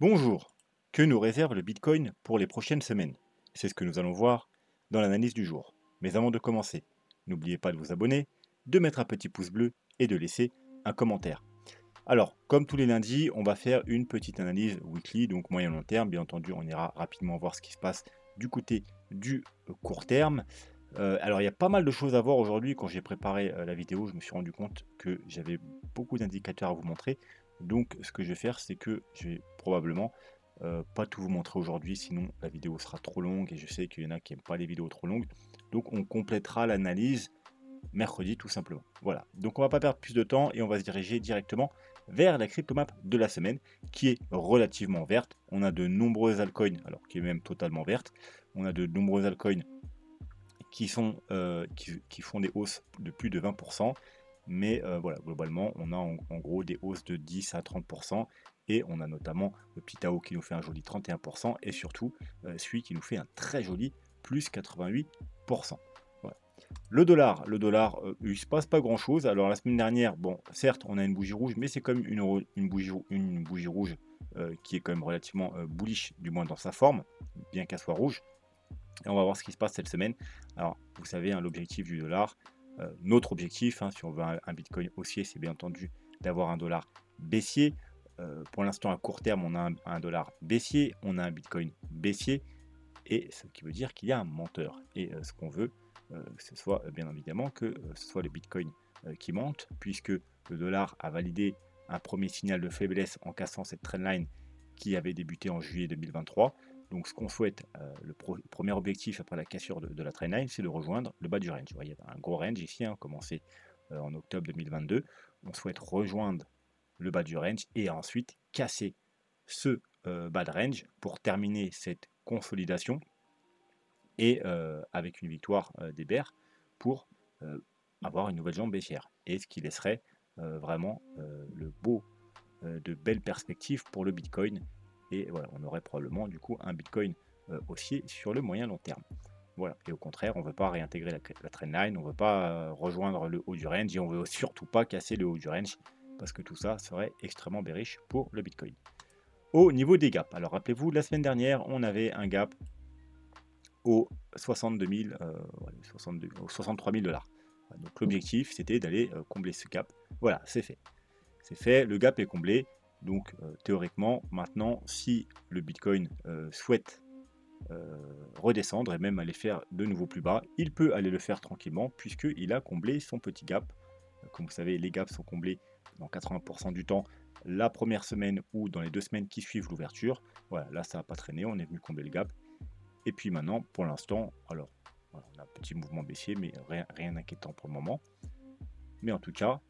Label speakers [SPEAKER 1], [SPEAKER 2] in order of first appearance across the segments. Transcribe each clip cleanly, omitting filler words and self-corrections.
[SPEAKER 1] Bonjour, que nous réserve le Bitcoin pour les prochaines semaines? C'est ce que nous allons voir dans l'analyse du jour. Mais avant de commencer, n'oubliez pas de vous abonner, de mettre un petit pouce bleu et de laisser un commentaire. Alors, comme tous les lundis, on va faire une petite analyse weekly, donc moyen long terme. Bien entendu, on ira rapidement voir ce qui se passe du côté du court terme. Alors, il y a pas mal de choses à voir aujourd'hui. Quand j'ai préparé la vidéo, je me suis rendu compte que j'avais beaucoup d'indicateurs à vous montrer. Donc, ce que je vais faire, c'est que je vais probablement pas tout vous montrer aujourd'hui, sinon la vidéo sera trop longue et je sais qu'il y en a qui n'aiment pas les vidéos trop longues. Donc, on complétera l'analyse mercredi tout simplement. Voilà, donc on va pas perdre plus de temps et on va se diriger directement vers la cryptomap de la semaine qui est relativement verte. On a de nombreuses altcoins, alors qui est même totalement verte. On a de nombreuses altcoins qui font des hausses de plus de 20%. Mais voilà, globalement, on a en gros des hausses de 10 à 30%. Et on a notamment le petit Tao qui nous fait un joli 31%. Et surtout, celui qui nous fait un très joli plus 88%. Voilà. Le dollar, il ne se passe pas grand chose. Alors la semaine dernière, bon, certes, on a une bougie rouge, mais c'est comme une bougie rouge qui est quand même relativement bullish, du moins dans sa forme, bien qu'elle soit rouge. Et on va voir ce qui se passe cette semaine. Alors, vous savez, hein, l'objectif du dollar, notre objectif, hein, si on veut un Bitcoin haussier, c'est bien entendu d'avoir un dollar baissier. Pour l'instant, à court terme, on a un dollar baissier, on a un Bitcoin baissier, et ce qui veut dire qu'il y a un menteur. Et ce qu'on veut, que ce soit bien évidemment que ce soit le Bitcoin qui monte, puisque le dollar a validé un premier signal de faiblesse en cassant cette trendline qui avait débuté en juillet 2023. Donc ce qu'on souhaite, le premier objectif après la cassure de la trendline, c'est de rejoindre le bas du range. Vous voyez, il y a un gros range ici, hein, commencé en octobre 2022. On souhaite rejoindre le bas du range et ensuite casser ce bas de range pour terminer cette consolidation et avec une victoire des bears pour avoir une nouvelle jambe baissière. Et ce qui laisserait vraiment de belles perspectives pour le Bitcoin. Et voilà, on aurait probablement du coup un Bitcoin haussier sur le moyen long terme. Voilà. Et au contraire, on ne veut pas réintégrer la trendline, on ne veut pas rejoindre le haut du range et on ne veut surtout pas casser le haut du range parce que tout ça serait extrêmement bearish pour le Bitcoin. Au niveau des gaps, alors rappelez-vous, la semaine dernière, on avait un gap aux 62 000, 62, aux 63 000 $. Donc l'objectif, c'était d'aller combler ce gap. Voilà, c'est fait. C'est fait, le gap est comblé. Donc théoriquement, maintenant, si le Bitcoin souhaite redescendre et même aller faire de nouveau plus bas, il peut aller le faire tranquillement puisqu'il a comblé son petit gap. Comme vous savez, les gaps sont comblés dans 80% du temps la première semaine ou dans les 2 semaines qui suivent l'ouverture. Voilà, là ça n'a pas traîné, on est venu combler le gap. Et puis maintenant, pour l'instant, alors voilà, on a un petit mouvement baissier, mais rien d'inquiétant pour le moment. Mais en tout cas,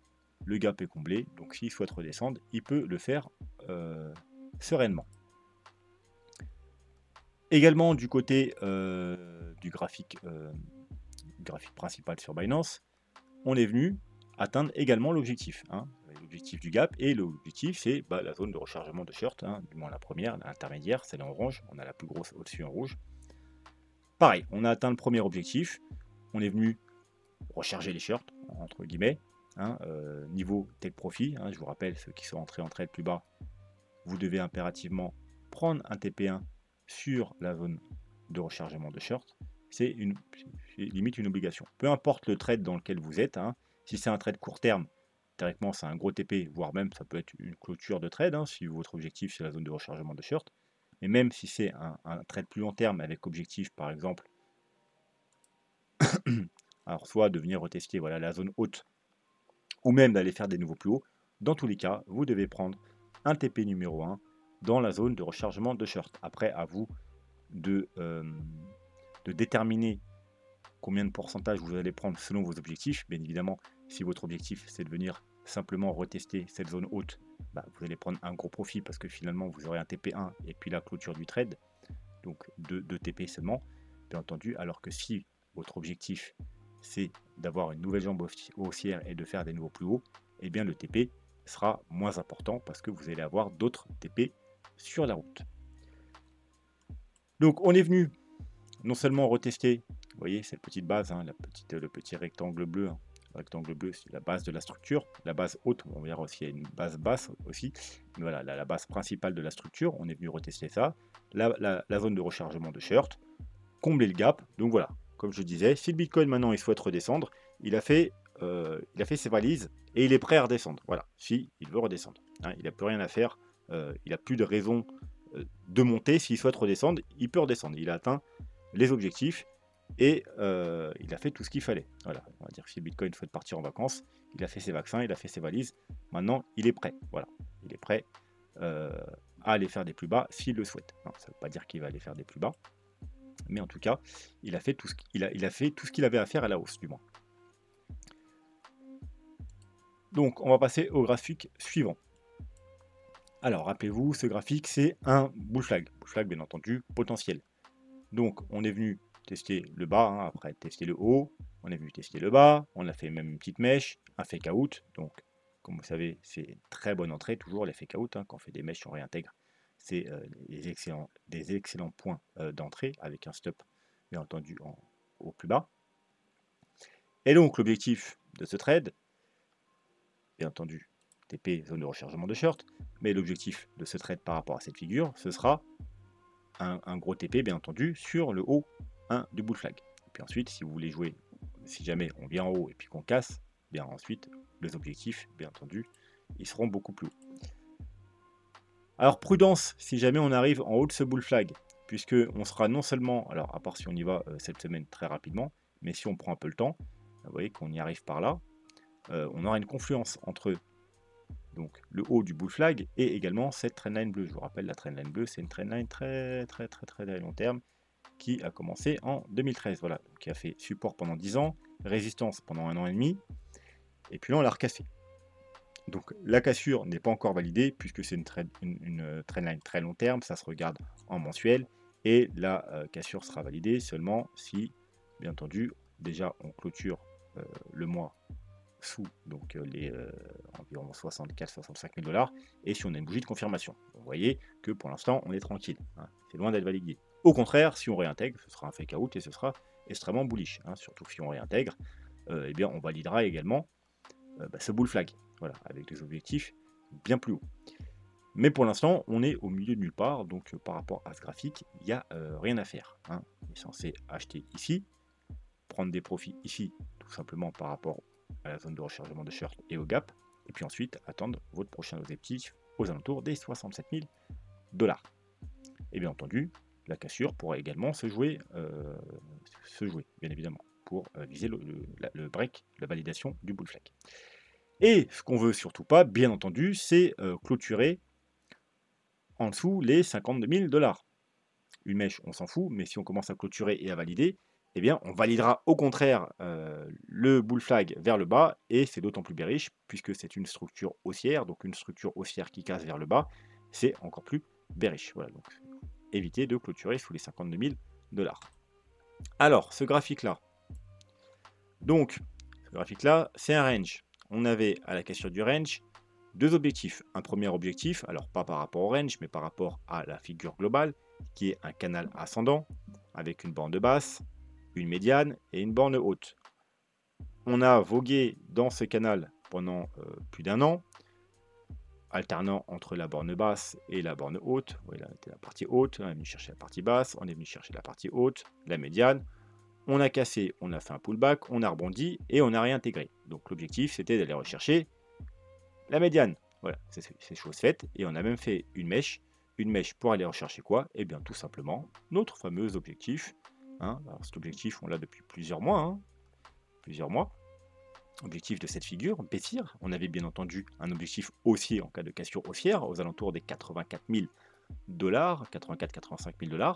[SPEAKER 1] le gap est comblé, donc s'il souhaite redescendre, il peut le faire sereinement. Également du côté du graphique principal sur Binance, on est venu atteindre également l'objectif. Hein. L'objectif du gap, et l'objectif c'est la zone de rechargement de short, hein, du moins la première, l'intermédiaire, celle en orange, on a la plus grosse au-dessus en rouge. Pareil, on a atteint le premier objectif, on est venu recharger les shorts, entre guillemets, hein, niveau take profit, hein, je vous rappelle, ceux qui sont entrés en trade plus bas, vous devez impérativement prendre un TP1 sur la zone de rechargement de short, c'est limite une obligation. Peu importe le trade dans lequel vous êtes, hein, si c'est un trade court terme, théoriquement c'est un gros TP, voire même ça peut être une clôture de trade, hein, si votre objectif c'est la zone de rechargement de short, et même si c'est un trade plus long terme avec objectif par exemple, alors soit de venir retester voilà, la zone haute, ou même d'aller faire des nouveaux plus hauts, dans tous les cas, vous devez prendre un TP numéro 1 dans la zone de rechargement de short. Après, à vous de déterminer combien de pourcentage vous allez prendre selon vos objectifs. Bien évidemment, si votre objectif c'est de venir simplement retester cette zone haute, vous allez prendre un gros profit parce que finalement vous aurez un TP1 et puis la clôture du trade, donc 2 TP seulement, bien entendu, alors que si votre objectif c'est d'avoir une nouvelle jambe haussière et de faire des nouveaux plus hauts, eh bien le TP sera moins important parce que vous allez avoir d'autres TP sur la route. Donc on est venu non seulement retester, vous voyez cette petite base, hein, le petit rectangle bleu, hein, rectangle bleu, c'est la base de la structure. La base haute, on verra aussi, il y a une base basse aussi. Mais voilà, la base principale de la structure, on est venu retester ça. La zone de rechargement de shirt, combler le gap. Donc voilà, comme je disais, si le Bitcoin maintenant il souhaite redescendre, il a fait ses valises et il est prêt à redescendre. Voilà, si il veut redescendre. Hein, il n'a plus rien à faire, il n'a plus de raison de monter. S'il souhaite redescendre, il peut redescendre. Il a atteint les objectifs et il a fait tout ce qu'il fallait. Voilà, on va dire que si le Bitcoin souhaite partir en vacances, il a fait ses vaccins, il a fait ses valises. Maintenant, il est prêt. Voilà, il est prêt à aller faire des plus bas s'il le souhaite. Non, ça ne veut pas dire qu'il va aller faire des plus bas, mais en tout cas, il a fait tout ce qu'il avait à faire à la hausse, du moins. Donc, on va passer au graphique suivant. Alors, rappelez-vous, ce graphique, c'est un bull flag. Bull flag, bien entendu, potentiel. Donc, on est venu tester le bas, hein, après tester le haut. On est venu tester le bas. On a fait même une petite mèche, un fake out. Donc, comme vous savez, c'est une très bonne entrée, toujours les fake out. Hein, quand on fait des mèches, on réintègre. C'est des excellents points d'entrée avec un stop, bien entendu, au plus bas. Et donc, l'objectif de ce trade, bien entendu, TP, zone de rechargement de short, mais l'objectif de ce trade par rapport à cette figure, ce sera un gros TP, bien entendu, sur le haut 1 du bull flag. Et puis ensuite, si vous voulez jouer, si jamais on vient en haut et puis qu'on casse, bien ensuite, les objectifs, bien entendu, ils seront beaucoup plus hauts. Alors, prudence, si jamais on arrive en haut de ce bull flag, puisque on sera non seulement, alors à part si on y va cette semaine très rapidement, mais si on prend un peu le temps, vous voyez qu'on y arrive par là, on aura une confluence entre donc le haut du bull flag et également cette trendline bleue. Je vous rappelle, la trendline bleue, c'est une trendline très long terme qui a commencé en 2013, voilà, qui a fait support pendant 10 ans, résistance pendant 1 an et demi, et puis là on l'a recassé. Donc la cassure n'est pas encore validée puisque c'est une trendline très long terme, ça se regarde en mensuel, et la cassure sera validée seulement si, bien entendu, déjà on clôture le mois sous donc les environ 64-65 000 $, et si on a une bougie de confirmation. Vous voyez que pour l'instant on est tranquille, hein, c'est loin d'être validé. Au contraire, si on réintègre, ce sera un fake out et ce sera extrêmement bullish, hein, surtout si on réintègre, eh bien on validera également ce bull flag, voilà, avec des objectifs bien plus hauts. Mais pour l'instant, on est au milieu de nulle part, donc par rapport à ce graphique, il n'y a rien à faire. Hein. On est censé acheter ici, prendre des profits ici, tout simplement par rapport à la zone de rechargement de short et au gap, et puis ensuite attendre votre prochain objectif aux alentours des 67 000 $. Et bien entendu, la cassure pourra également se jouer bien évidemment, pour viser le break, la validation du bull flag. Et ce qu'on veut surtout pas, bien entendu, c'est clôturer en dessous les 52 000 $. Une mèche, on s'en fout, mais si on commence à clôturer et à valider, eh bien, on validera au contraire le bull flag vers le bas, et c'est d'autant plus bearish, puisque c'est une structure haussière, donc une structure haussière qui casse vers le bas, c'est encore plus bearish. Voilà, donc évitez de clôturer sous les 52 000 $. Alors, ce graphique-là, c'est un range. On avait à la cassure du range deux objectifs. Un premier objectif, alors pas par rapport au range, mais par rapport à la figure globale, qui est un canal ascendant, avec une borne basse, une médiane et une borne haute. On a vogué dans ce canal pendant plus d'1 an, alternant entre la borne basse et la borne haute. Vous voyez là, c'était la partie haute, on est venu chercher la partie basse, on est venu chercher la partie haute, la médiane. On a cassé, on a fait un pullback, on a rebondi et on a réintégré. Donc l'objectif, c'était d'aller rechercher la médiane. Voilà, c'est chose faite. Et on a même fait une mèche. Une mèche pour aller rechercher quoi? Eh bien, tout simplement, notre fameux objectif. Hein. Alors, cet objectif, on l'a depuis plusieurs mois. Hein. Objectif de cette figure, baissière. On avait bien entendu un objectif haussier en cas de cassure haussière, aux alentours des 84 000 $, 84-85 000 $.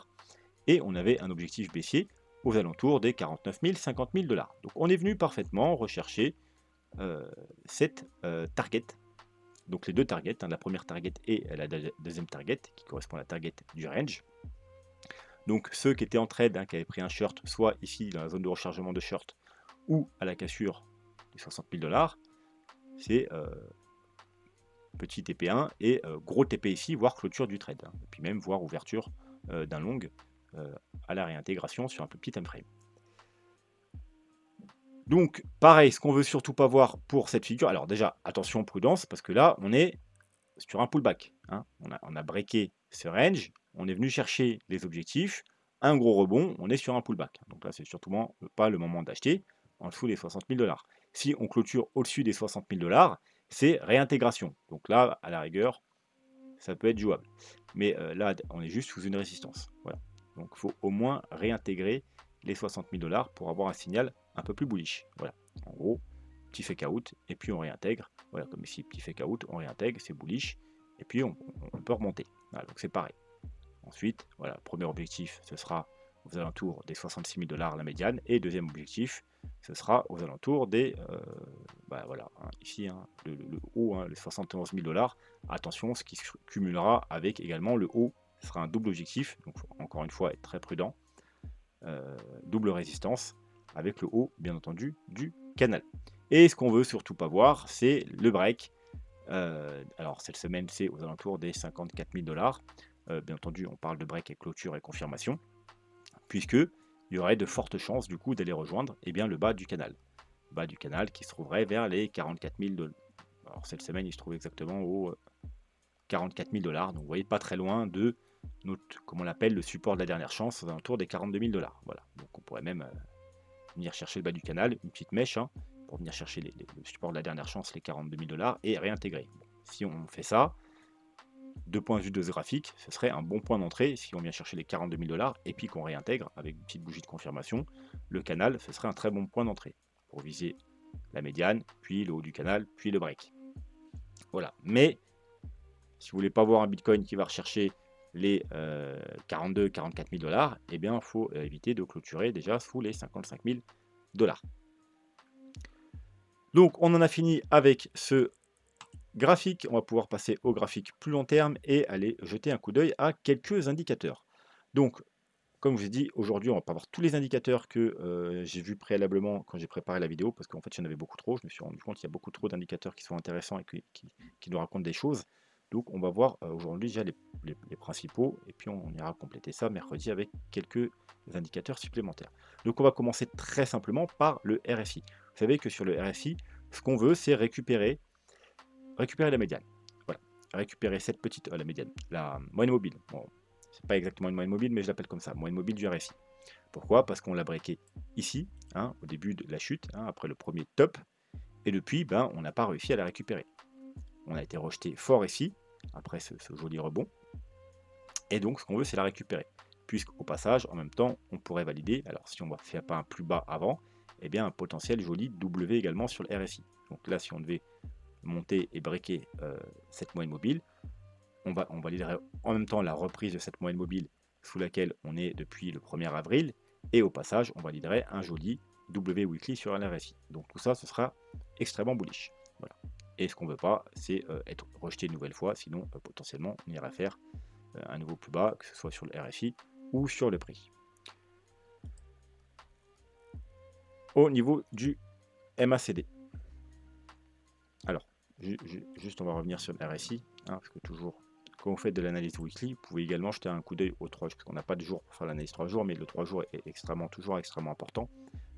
[SPEAKER 1] Et on avait un objectif baissier aux alentours des 49 000, 50 000 $. Donc on est venu parfaitement rechercher cette target. Donc les deux targets, hein, la première target et la deuxième target, qui correspond à la target du range. Donc ceux qui étaient en trade, hein, qui avaient pris un short, soit ici dans la zone de rechargement de short, ou à la cassure des 60 000 $, c'est petit TP1 et gros TP ici, voire clôture du trade. Hein, et puis même voire ouverture d'un long à la réintégration sur un plus petit time frame. Donc, pareil, ce qu'on veut surtout pas voir pour cette figure, alors déjà, attention, prudence, parce que là, on est sur un pullback, hein. On a breaké ce range, on est venu chercher les objectifs, un gros rebond, on est sur un pullback. Donc là, c'est surtout pas le moment d'acheter en dessous des 60 000 $. Si on clôture au-dessus des 60 000 $, c'est réintégration. Donc là, à la rigueur, ça peut être jouable. Mais là, on est juste sous une résistance. Voilà. Donc il faut au moins réintégrer les 60 000 $ pour avoir un signal un peu plus bullish. Voilà. En gros, petit fake out, et puis on réintègre. Voilà, comme ici, petit fake out, on réintègre, c'est bullish, et puis on peut remonter. Voilà, donc c'est pareil. Ensuite, voilà, premier objectif, ce sera aux alentours des 66 000 $ la médiane, et deuxième objectif, ce sera aux alentours des, voilà, hein, ici, hein, le haut, hein, les 71 000 $. Attention, ce qui se cumulera avec également le haut, ce sera un double objectif, donc encore une fois, être très prudent. Double résistance avec le haut, bien entendu, du canal. Et ce qu'on veut surtout pas voir, c'est le break. Alors cette semaine, c'est aux alentours des 54 000 $. Bien entendu, on parle de break et clôture et confirmation, puisque il y aurait de fortes chances du coup d'aller rejoindre le bas du canal. Bas du canal qui se trouverait vers les 44 000 $. Alors cette semaine, il se trouve exactement au 44 000 $. Donc vous voyez, pas très loin de notre, comme on l'appelle, le support de la dernière chance, aux alentours des 42 000 $. Voilà. Donc on pourrait même venir chercher le bas du canal, une petite mèche, hein, pour venir chercher le support de la dernière chance, les 42 000 $, et réintégrer. Bon, si on fait ça, de point de vue de ce graphique, ce serait un bon point d'entrée si on vient chercher les 42 000 $ et puis qu'on réintègre avec une petite bougie de confirmation. Le canal, ce serait un très bon point d'entrée pour viser la médiane, puis le haut du canal, puis le break. Voilà. Mais si vous voulez pas voir un Bitcoin qui va rechercher les 42-44 000 $, eh bien, il faut éviter de clôturer déjà sous les 55 000 $. Donc, on en a fini avec ce graphique. On va pouvoir passer au graphique plus long terme et aller jeter un coup d'œil à quelques indicateurs. Donc, comme je vous ai dit, aujourd'hui, on va pas voir tous les indicateurs que j'ai vus préalablement quand j'ai préparé la vidéo, parce qu'en fait, il y en avait beaucoup trop. Je me suis rendu compte qu'il y a beaucoup trop d'indicateurs qui sont intéressants et qui nous racontent des choses. Donc, on va voir aujourd'hui déjà les principaux, et puis on ira compléter ça mercredi avec quelques indicateurs supplémentaires. Donc, on va commencer très simplement par le RSI. Vous savez que sur le RSI, ce qu'on veut, c'est récupérer la médiane. Voilà, récupérer cette petite, la médiane, la moyenne mobile. Bon, c'est pas exactement une moyenne mobile, mais je l'appelle comme ça, moyenne mobile du RSI. Pourquoi? Parce qu'on l'a breaké ici, hein, au début de la chute, hein, après le premier top, et depuis, on n'a pas réussi à la récupérer. On a été rejeté fort ici, après ce joli rebond, et donc ce qu'on veut, c'est la récupérer. Puisqu'au passage, en même temps, on pourrait valider, alors si on ne fait pas un plus bas avant, eh bien un potentiel joli W également sur le RSI. Donc là, si on devait monter et breaker cette moyenne mobile, on validerait en même temps la reprise de cette moyenne mobile sous laquelle on est depuis le 1er avril, et au passage, on validerait un joli W weekly sur un RSI. Donc tout ça, ce sera extrêmement bullish. Voilà. Et ce qu'on ne veut pas, c'est être rejeté une nouvelle fois, sinon potentiellement, on ira faire un nouveau plus bas, que ce soit sur le RSI ou sur le prix. Au niveau du MACD. Alors, juste on va revenir sur le RSI, hein, parce que toujours, quand vous faites de l'analyse weekly, vous pouvez également jeter un coup d'œil au 3 jours, parce qu'on n'a pas de jour pour faire l'analyse 3 jours, mais le 3 jours est toujours extrêmement important.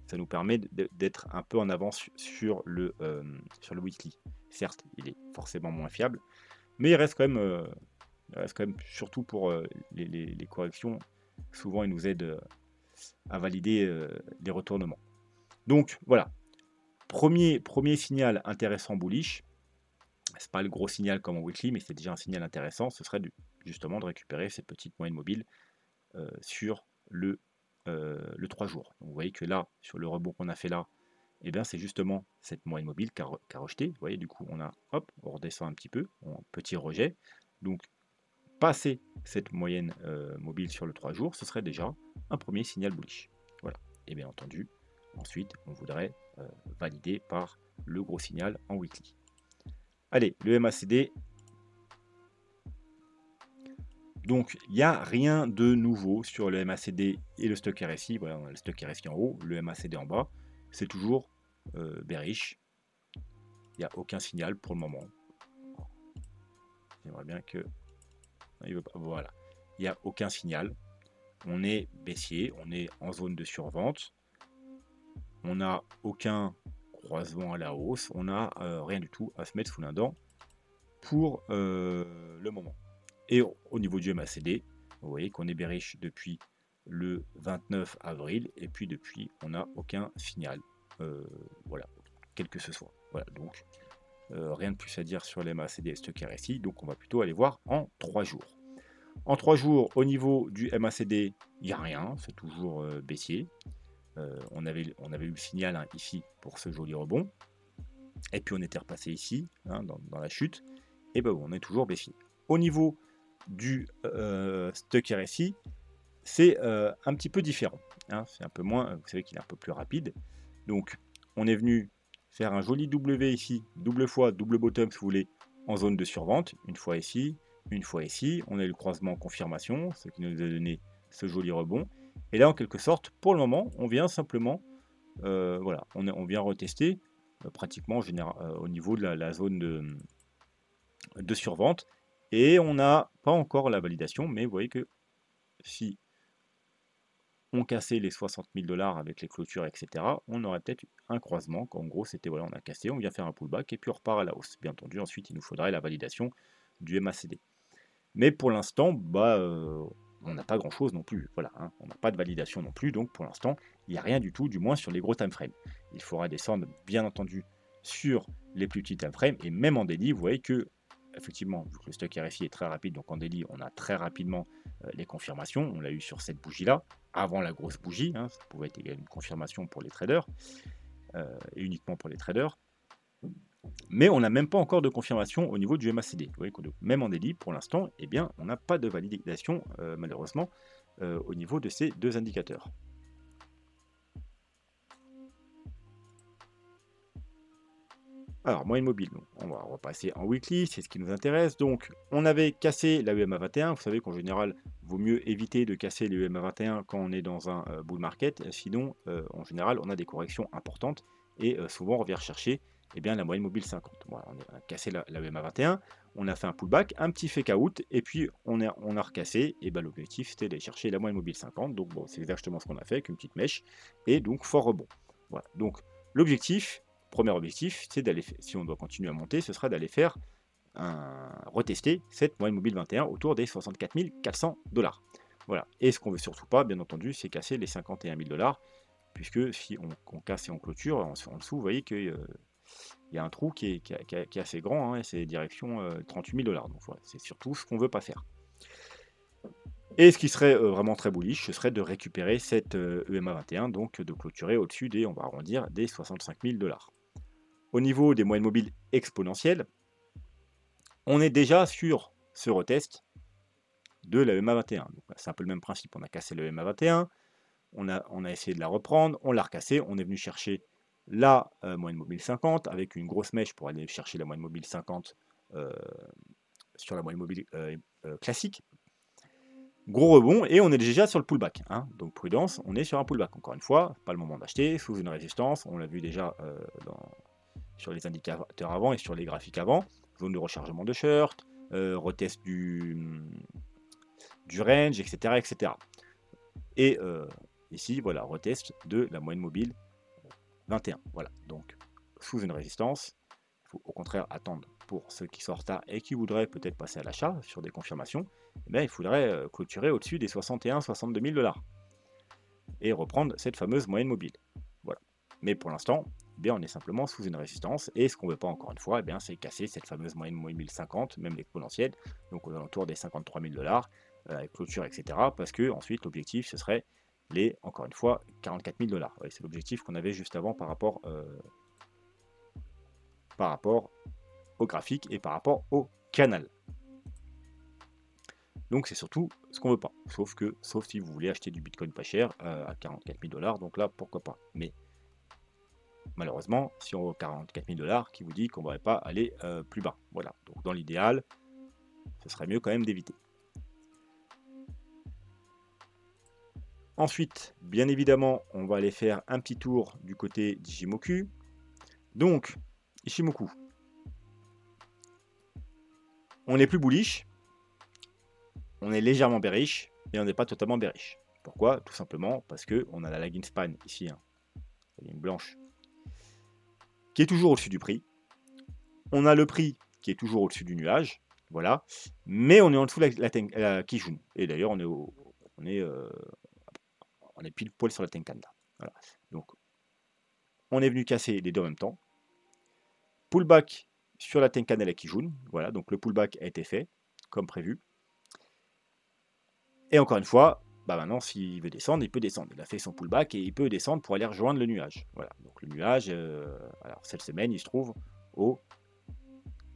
[SPEAKER 1] Ça nous permet d'être un peu en avance sur le weekly. Certes, il est forcément moins fiable, mais il reste quand même, surtout pour les corrections, souvent il nous aide à valider les retournements. Donc voilà, premier signal intéressant bullish. C'est pas le gros signal comme en weekly, mais c'est déjà un signal intéressant. Ce serait justement de récupérer ces petites moyennes mobiles sur le 3 jours. Donc vous voyez que là, sur le rebond qu'on a fait là, eh bien c'est justement cette moyenne mobile qui a rejeté. Vous voyez, du coup, on redescend un petit peu, petit rejet. Donc, passer cette moyenne mobile sur le 3 jours, ce serait déjà un premier signal bullish. Voilà. Et bien entendu, ensuite, on voudrait valider par le gros signal en weekly. Allez, le MACD. Donc, il n'y a rien de nouveau sur le MACD et le stock RSI. Voilà, on a le stock RSI en haut, le MACD en bas. C'est toujours bearish. Il n'y a aucun signal pour le moment. J'aimerais bien que... Il veut pas. Voilà. Il n'y a aucun signal. On est baissier, on est en zone de survente. on n'a aucun croisement à la hausse, on n'a rien du tout à se mettre sous la dent pour le moment. Et au niveau du MACD, vous voyez qu'on est bearish depuis le 29 avril, et puis depuis, on n'a aucun signal. Voilà, quel que ce soit. Voilà, donc rien de plus à dire sur les MACD et stock RSI, donc on va plutôt aller voir en 3 jours. En 3 jours, au niveau du MACD, il n'y a rien, c'est toujours baissier. On avait eu le signal hein, ici pour ce joli rebond. Et puis on était repassé ici, hein, dans la chute. Et ben on est toujours baissier. Au niveau du stock RSI, c'est un petit peu différent. Hein, c'est un peu moins, vous savez qu'il est un peu plus rapide. Donc on est venu faire un joli W ici, double fois, double bottom si vous voulez, en zone de survente. Une fois ici, une fois ici. On a eu le croisement confirmation, ce qui nous a donné ce joli rebond. Et là, en quelque sorte, pour le moment, on vient simplement, voilà, on vient retester pratiquement au niveau de la zone de survente. Et on n'a pas encore la validation, mais vous voyez que si on cassait les 60 000 $ avec les clôtures, etc., on aurait peut-être un croisement. En gros, c'était voilà, on a cassé, on vient faire un pullback et puis on repart à la hausse. Bien entendu, ensuite, il nous faudrait la validation du MACD. Mais pour l'instant, bah, on n'a pas grand-chose non plus. Voilà, hein, on n'a pas de validation non plus, donc pour l'instant, il n'y a rien du tout, du moins sur les gros time frames. Il faudra descendre, bien entendu, sur les plus petits time frames, et même en daily, vous voyez que, effectivement, vu que le stock RSI est très rapide, donc en daily, on a très rapidement les confirmations. On l'a eu sur cette bougie-là, avant la grosse bougie, hein, ça pouvait être également une confirmation pour les traders, et uniquement pour les traders. Mais on n'a même pas encore de confirmation au niveau du MACD. Vous voyez que même en daily, pour l'instant, eh bien, on n'a pas de validation, malheureusement, au niveau de ces deux indicateurs. Alors, moyenne mobile, on va repasser en weekly, c'est ce qui nous intéresse. Donc, on avait cassé la EMA 21. Vous savez qu'en général, il vaut mieux éviter de casser les EMA 21 quand on est dans un bull market. Sinon, en général, on a des corrections importantes et souvent, on vient rechercher eh bien, la moyenne mobile 50. Voilà, on a cassé la EMA 21, on a fait un pullback, un petit fake out, et puis on a recassé. Et ben, l'objectif, c'était d'aller chercher la moyenne mobile 50. Donc, bon, c'est exactement ce qu'on a fait avec une petite mèche. Et donc, fort rebond. Voilà, donc l'objectif. Premier objectif, c'est d'aller, si on doit continuer à monter, ce sera d'aller faire retester cette moyenne mobile 21 autour des 64 400 $. Voilà. Et ce qu'on veut surtout pas, bien entendu, c'est casser les 51 000 $, puisque si on casse et on clôture, en dessous, vous voyez qu'il y a un trou qui est assez grand, hein, et c'est direction 38 000 $. Donc voilà, c'est surtout ce qu'on veut pas faire. Et ce qui serait vraiment très bullish, ce serait de récupérer cette EMA 21, donc de clôturer au-dessus des, on va arrondir, des 65 000 $. Au niveau des moyennes mobiles exponentielles, on est déjà sur ce retest de la EMA 21. C'est un peu le même principe, on a cassé le EMA 21, on a essayé de la reprendre, on l'a recassé, on est venu chercher la moyenne mobile 50 avec une grosse mèche pour aller chercher la moyenne mobile 50 sur la moyenne mobile classique. Gros rebond et on est déjà sur le pullback. Hein. Donc prudence, on est sur un pullback. Encore une fois, pas le moment d'acheter, sous une résistance, on l'a vu déjà sur les indicateurs avant et sur les graphiques avant. Zone de rechargement de short, retest du range, etc. etc. Et ici, voilà, retest de la moyenne mobile 21. Voilà, donc sous une résistance, il faut au contraire attendre pour ceux qui sortent là et qui voudraient peut-être passer à l'achat sur des confirmations. Eh bien, il faudrait clôturer au-dessus des 61-62 000 $ et reprendre cette fameuse moyenne mobile. Voilà. Mais pour l'instant, eh bien, on est simplement sous une résistance et ce qu'on ne veut pas encore une fois, eh bien, c'est casser cette fameuse moyenne mobile 50, même l'exponentielle, donc aux alentours des 53 000 $, avec clôture, etc. Parce que ensuite l'objectif ce serait les, encore une fois, 44 000 $. Ouais, c'est l'objectif qu'on avait juste avant par rapport au graphique et par rapport au canal. Donc c'est surtout ce qu'on veut pas, sauf si vous voulez acheter du Bitcoin pas cher à 44 000 $, donc là pourquoi pas. Mais malheureusement, si on vaut 44 000 $, qui vous dit qu'on ne va pas aller plus bas. Voilà, donc dans l'idéal, ce serait mieux quand même d'éviter. Ensuite, bien évidemment, on va aller faire un petit tour du côté d'Ichimoku. Donc, Ichimoku, on est plus bullish, on est légèrement bearish, mais on n'est pas totalement bearish. Pourquoi? Tout simplement parce qu'on a la lagging span ici, hein, la ligne blanche, qui est toujours au-dessus du prix. On a le prix qui est toujours au-dessus du nuage, voilà, mais on est en dessous de la Kijun. Et d'ailleurs, on est pile poil sur la Tenkan là. Voilà. Donc, on est venu casser les deux en même temps. Pullback sur la Tenkan et la Kijun. Voilà, donc le pullback a été fait, comme prévu. Et encore une fois, bah maintenant, s'il veut descendre, il peut descendre. Il a fait son pullback et il peut descendre pour aller rejoindre le nuage. Voilà, donc le nuage, alors cette semaine, il se trouve au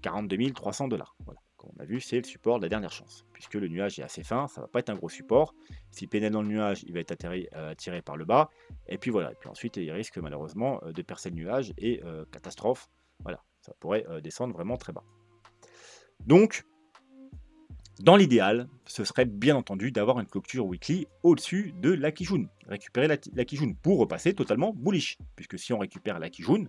[SPEAKER 1] 42 300 $. Voilà. Comme on a vu, c'est le support de la dernière chance. Puisque le nuage est assez fin, ça ne va pas être un gros support. S'il pénètre dans le nuage, il va être attiré par le bas. Et puis voilà. Et puis ensuite, il risque malheureusement de percer le nuage et catastrophe. Voilà, ça pourrait descendre vraiment très bas. Donc, dans l'idéal, ce serait bien entendu d'avoir une clôture weekly au-dessus de la Kijun. Récupérer la Kijun pour repasser totalement bullish. Puisque si on récupère la Kijun,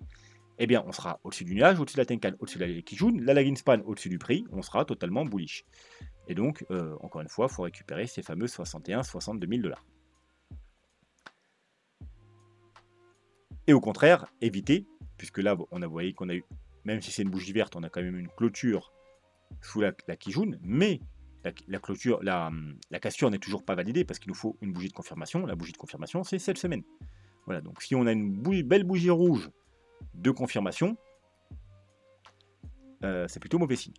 [SPEAKER 1] eh bien, on sera au-dessus du nuage, au-dessus de la Tenkan, au-dessus de la Kijun, la lagging span au-dessus du prix, on sera totalement bullish. Et donc, encore une fois, il faut récupérer ces fameux 61-62 000 $. Et au contraire, éviter, puisque là, on a voyé qu'on a eu, même si c'est une bougie verte, on a quand même une clôture sous la Kijun, mais la clôture, la cassure n'est toujours pas validée parce qu'il nous faut une bougie de confirmation. La bougie de confirmation, c'est cette semaine. Voilà, donc si on a une belle bougie rouge de confirmation, c'est plutôt mauvais signe.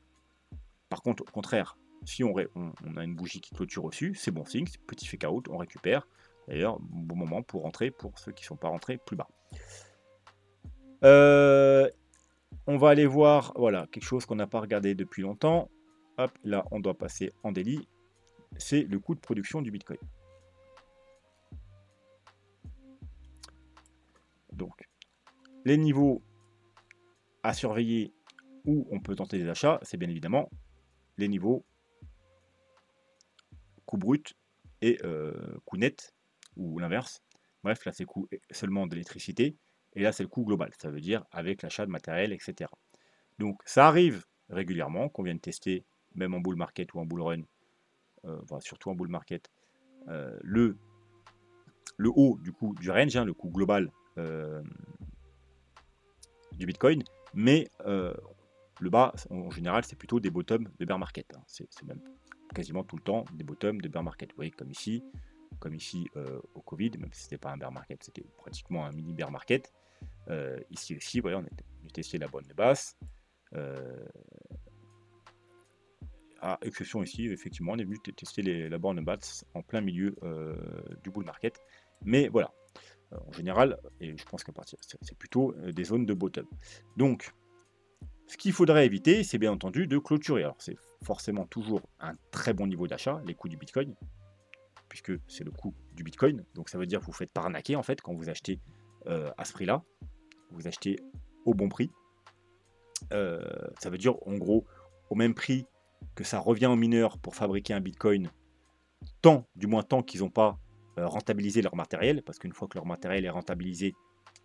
[SPEAKER 1] Par contre, au contraire, si on a une bougie qui clôture au-dessus, c'est bon signe, petit fake out, on récupère. D'ailleurs, bon moment pour rentrer pour ceux qui ne sont pas rentrés plus bas. On va aller voir, voilà, quelque chose qu'on n'a pas regardé depuis longtemps. Hop, là, on doit passer en daily. C'est le coût de production du Bitcoin. Donc, les niveaux à surveiller où on peut tenter des achats, c'est bien évidemment les niveaux coût brut et coût net, ou l'inverse. Bref, là c'est le coût seulement d'électricité, et là c'est le coût global, ça veut dire avec l'achat de matériel, etc. Donc ça arrive régulièrement qu'on vienne tester, même en bull market ou en bull run, enfin, surtout en bull market, le haut du coût du range, hein, le coût global du Bitcoin, mais le bas, en général, c'est plutôt des bottoms de bear market. Hein. C'est même quasiment tout le temps des bottoms de bear market. Vous voyez, comme ici au Covid, même si ce n'était pas un bear market, c'était pratiquement un mini bear market. Ici aussi, voyez, on a testé la bonne basse. À exception ici, effectivement, on est venu tester la borne basse en plein milieu du bull market. Mais voilà, en général, et je pense qu'à partir, c'est plutôt des zones de bottom. Donc, ce qu'il faudrait éviter, c'est bien entendu de clôturer. Alors, c'est forcément toujours un très bon niveau d'achat, les coûts du Bitcoin, puisque c'est le coût du Bitcoin. Donc, ça veut dire que vous faites pas arnaquer, en fait, quand vous achetez à ce prix-là. Vous achetez au bon prix. Ça veut dire, en gros, au même prix que ça revient aux mineurs pour fabriquer un Bitcoin, du moins tant qu'ils n'ont pas rentabilisé leur matériel, parce qu'une fois que leur matériel est rentabilisé,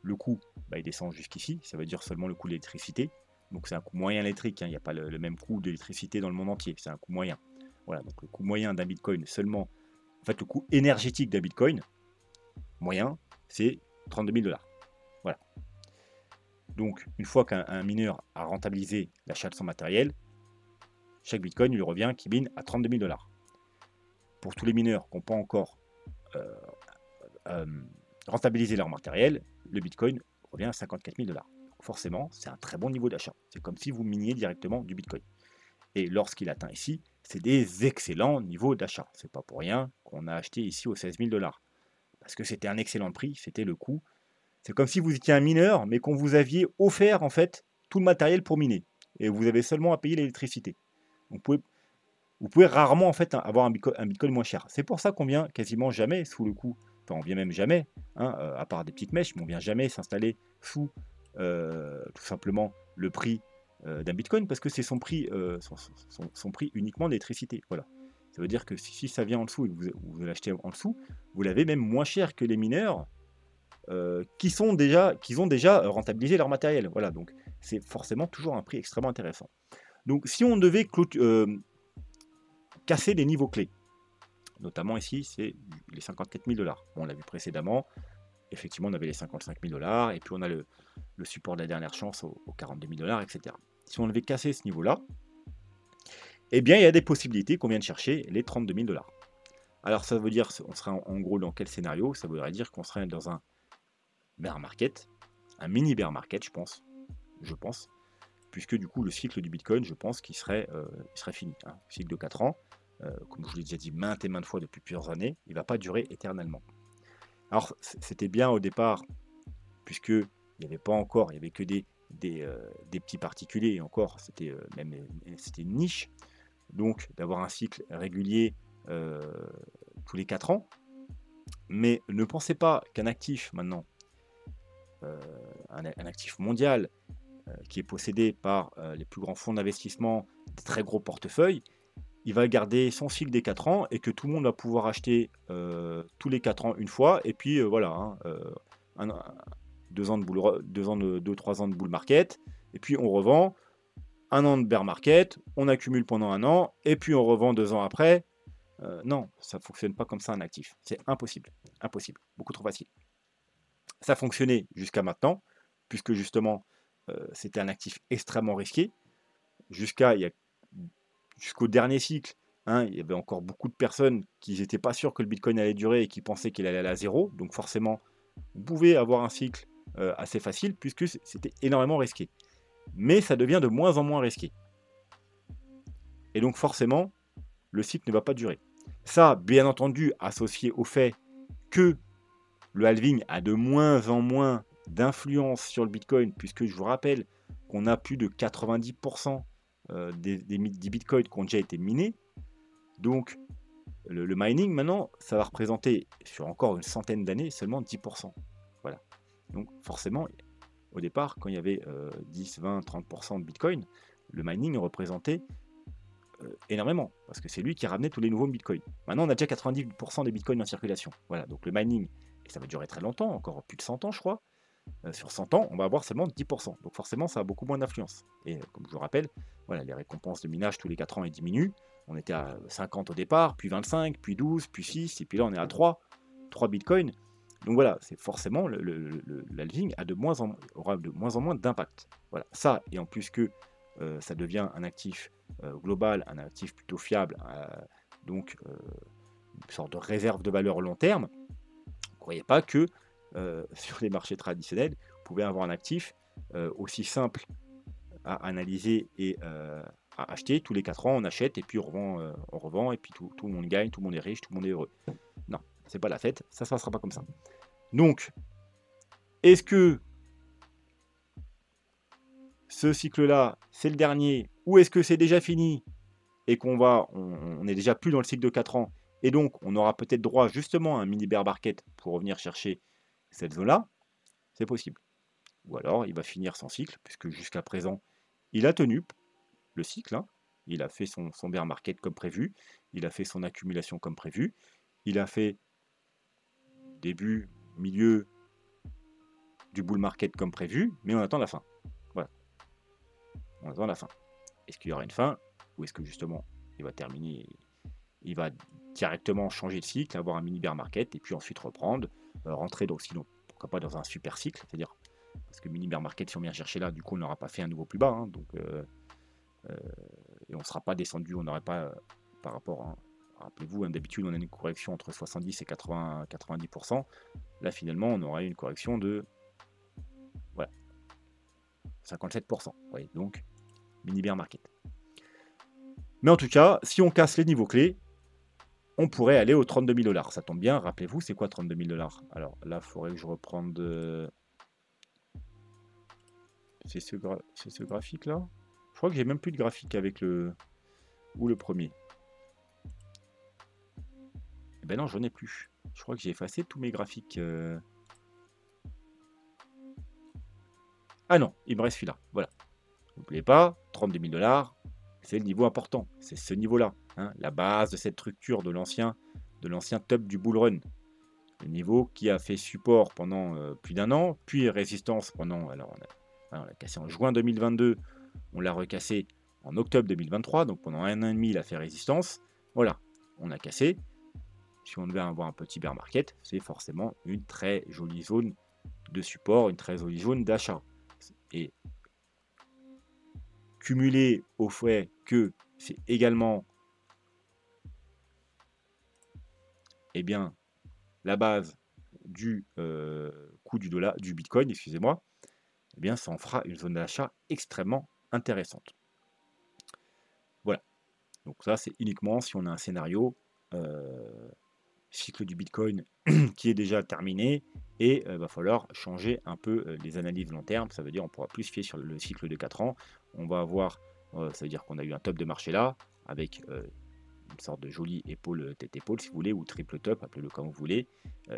[SPEAKER 1] le coût, bah, il descend jusqu'ici. Ça veut dire seulement le coût de l'électricité. Donc c'est un coût moyen électrique, hein. Il n'y a pas le même coût d'électricité dans le monde entier, c'est un coût moyen. Voilà, donc le coût moyen d'un Bitcoin seulement, en fait le coût énergétique d'un Bitcoin moyen, c'est 32 000 $. Voilà. Donc une fois qu'un mineur a rentabilisé l'achat de son matériel, chaque Bitcoin lui revient qui mine à 32 000 $. Pour tous les mineurs qui n'ont pas encore rentabilisé leur matériel, le Bitcoin revient à 54 000 $. Forcément, c'est un très bon niveau d'achat. C'est comme si vous miniez directement du Bitcoin. Et lorsqu'il atteint ici, c'est des excellents niveaux d'achat. C'est pas pour rien qu'on a acheté ici aux 16 000 $. Parce que c'était un excellent prix, c'était le coût. C'est comme si vous étiez un mineur, mais qu'on vous aviez offert en fait tout le matériel pour miner. Et vous avez seulement à payer l'électricité. Vous pouvez rarement en fait avoir un Bitcoin moins cher. C'est pour ça qu'on vient quasiment jamais sous le coup. Enfin, on vient même jamais, hein, à part des petites mèches, mais on vient jamais s'installer sous tout simplement le prix d'un Bitcoin parce que c'est son prix uniquement d'électricité. Voilà. Ça veut dire que si ça vient en dessous et que vous l'achetez en dessous, vous l'avez même moins cher que les mineurs qui ont déjà rentabilisé leur matériel. Voilà, donc c'est forcément toujours un prix extrêmement intéressant. Donc si on devait casser les niveaux clés, notamment ici, c'est les 54 000 $. Bon, on l'a vu précédemment. effectivement, on avait les 55 000 $, et puis on a le support de la dernière chance aux 42 000 $, etc. Si on devait casser ce niveau-là, eh bien, il y a des possibilités qu'on vient de chercher les 32 000 $. Alors, ça veut dire, on serait en gros dans quel scénario? Ça voudrait dire qu'on serait dans un bear market, un mini bear market, je pense, puisque du coup, le cycle du Bitcoin, je pense qu'il serait fini. Hein. Le cycle de 4 ans, comme je vous l'ai déjà dit maintes et maintes fois depuis plusieurs années, il ne va pas durer éternellement. Alors, c'était bien au départ, puisque il n'y avait pas encore, il n'y avait que des petits particuliers, et encore, c'était c'était une niche. Donc, d'avoir un cycle régulier tous les 4 ans. Mais ne pensez pas qu'un actif, maintenant, un actif mondial, qui est possédé par les plus grands fonds d'investissement, des très gros portefeuilles, il va garder son cycle des 4 ans et que tout le monde va pouvoir acheter tous les 4 ans une fois. Et puis voilà, hein, 2 ans de bull, 3 ans de bull market, et puis on revend. 1 an de bear market, on accumule pendant 1 an, et puis on revend 2 ans après. Non, ça ne fonctionne pas comme ça un actif. C'est impossible. Impossible. Beaucoup trop facile. Ça fonctionnait jusqu'à maintenant, puisque justement, c'était un actif extrêmement risqué. Jusqu'au dernier cycle, hein, il y avait encore beaucoup de personnes qui n'étaient pas sûres que le Bitcoin allait durer et qui pensaient qu'il allait aller à zéro. Donc forcément, vous pouvez avoir un cycle assez facile, puisque c'était énormément risqué. Mais ça devient de moins en moins risqué. Et donc forcément, le cycle ne va pas durer. Ça, bien entendu, associé au fait que le halving a de moins en moins d'influence sur le Bitcoin, puisque je vous rappelle qu'on a plus de 90% des bitcoins qui ont déjà été minés. Donc, le mining, maintenant, ça va représenter, sur encore une centaine d'années, seulement 10%. Voilà. Donc, forcément, au départ, quand il y avait 10, 20, 30% de Bitcoin, le mining représentait énormément, parce que c'est lui qui ramenait tous les nouveaux bitcoins. Maintenant, on a déjà 90% des bitcoins en circulation. Voilà, donc le mining, et ça va durer très longtemps, encore plus de 100 ans, je crois. Sur 100 ans, on va avoir seulement 10%. Donc forcément, ça a beaucoup moins d'influence. Et comme je vous rappelle, voilà, les récompenses de minage tous les 4 ans, elles diminuent. On était à 50 au départ, puis 25, puis 12, puis 6, et puis là, on est à 3 bitcoins. Donc voilà, c'est forcément l'halving aura de moins en moins d'impact. Voilà, ça, et en plus que ça devient un actif global, un actif plutôt fiable, donc une sorte de réserve de valeur long terme. Ne croyez pas que sur les marchés traditionnels, vous pouvez avoir un actif aussi simple à analyser et à acheter. Tous les 4 ans, on achète et puis on revend et puis tout le monde gagne, tout le monde est riche, tout le monde est heureux. Non, c'est pas la fête, ça ne se passera pas comme ça. Donc, est-ce que ce cycle-là, c'est le dernier, ou est-ce que c'est déjà fini et on est déjà plus dans le cycle de 4 ans, et donc on aura peut-être droit justement à un mini bear market pour revenir chercher cette zone-là? C'est possible. Ou alors il va finir son cycle, puisque jusqu'à présent, il a tenu le cycle, hein. Il a fait son bear market comme prévu, il a fait son accumulation comme prévu, il a fait début, milieu du bull market comme prévu, mais on attend la fin. Voilà. On attend la fin. Est-ce qu'il y aura une fin, ou est-ce que justement il va terminer, il va directement changer de cycle, avoir un mini bear market, et puis ensuite reprendre, rentrer donc sinon, pourquoi pas dans un super cycle, c'est-à-dire, parce que mini bear market, si on vient chercher là, du coup on n'aura pas fait un nouveau plus bas, hein, donc et on ne sera pas descendu, on n'aurait pas par rapport à, rappelez-vous, hein, d'habitude on a une correction entre 70 et 90%, là finalement on aura une correction de voilà, 57%, vous voyez, donc mini bear market. Mais en tout cas, si on casse les niveaux clés, on pourrait aller aux 32 000 $. Ça tombe bien, rappelez-vous, c'est quoi 32 000 $? Alors là, il faudrait que je reprenne c'est ce graphique-là? Je crois que j'ai même plus de graphique avec le premier. Eh ben non, j'en ai plus. Je crois que j'ai effacé tous mes graphiques. Ah non, il me reste celui-là. Voilà. N'oubliez pas, 32 000 $, c'est le niveau important. C'est ce niveau-là, hein, la base de cette structure de l'ancien top du bull run. Le niveau qui a fait support pendant plus d'1 an, puis résistance pendant... Alors on l'a cassé en juin 2022, on l'a recassé en octobre 2023, donc pendant 1 an et demi, il a fait résistance. Voilà, on a cassé. si on devait avoir un petit bear market, c'est forcément une très jolie zone de support, une très jolie zone d'achat. Et cumulé au fait que c'est également eh bien, la base du coût du dollar, du Bitcoin, excusez-moi, eh bien, ça en fera une zone d'achat extrêmement intéressante. Voilà. Donc ça, c'est uniquement si on a un scénario cycle du Bitcoin qui est déjà terminé et va falloir changer un peu les analyses long terme. Ça veut dire on pourra plus se fier sur le cycle de 4 ans. On va avoir, ça veut dire qu'on a eu un top de marché là avec une sorte de jolie épaule, tête épaule si vous voulez, ou triple top, appelez-le comme vous voulez,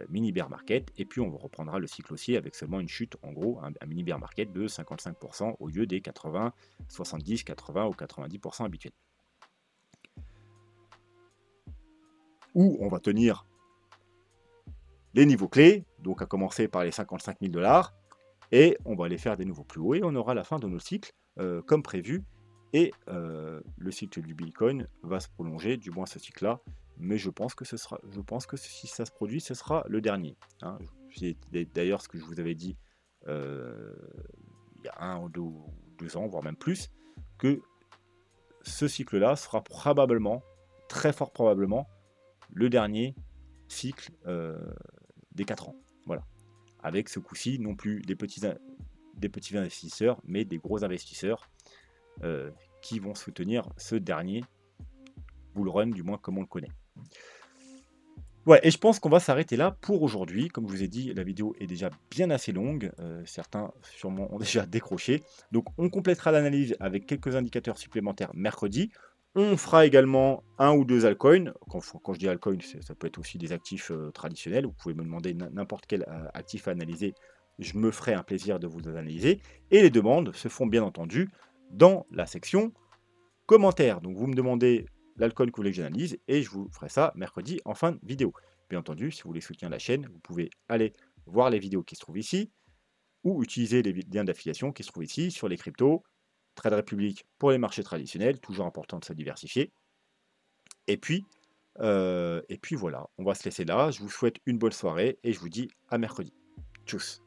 [SPEAKER 1] mini bear market, et puis on reprendra le cycle aussi avec seulement une chute, en gros, un mini bear market de 55% au lieu des 80, 70, 80 ou 90% habituels. Où on va tenir les niveaux clés, donc à commencer par les 55 000 $, et on va aller faire des nouveaux plus hauts, et on aura la fin de nos cycles comme prévu, et le cycle du Bitcoin va se prolonger, du moins ce cycle-là, mais je pense que si ça se produit, ce sera le dernier. Hein. C'est d'ailleurs ce que je vous avais dit il y a 1 ou 2 ans, voire même plus, que ce cycle-là sera probablement, très fort probablement, le dernier cycle des 4 ans. Voilà. Avec ce coup-ci, non plus des petits investisseurs, mais des gros investisseurs qui vont soutenir ce dernier bull run, du moins comme on le connaît. Ouais, et je pense qu'on va s'arrêter là pour aujourd'hui. Comme je vous ai dit, la vidéo est déjà bien assez longue. Certains sûrement ont déjà décroché. Donc on complétera l'analyse avec quelques indicateurs supplémentaires mercredi. On fera également 1 ou 2 altcoins. Quand je dis altcoin, ça peut être aussi des actifs traditionnels. Vous pouvez me demander n'importe quel actif à analyser. Je me ferai un plaisir de vous analyser. Et les demandes se font bien entendu dans la section commentaires. Donc vous me demandez l'alcool que vous voulez que j'analyse et je vous ferai ça mercredi en fin de vidéo. Bien entendu, si vous voulez soutenir la chaîne, vous pouvez aller voir les vidéos qui se trouvent ici ou utiliser les liens d'affiliation qui se trouvent ici sur les cryptos, Trade Republic pour les marchés traditionnels, toujours important de se diversifier. Et puis voilà, on va se laisser là. Je vous souhaite une bonne soirée et je vous dis à mercredi. Tchuss.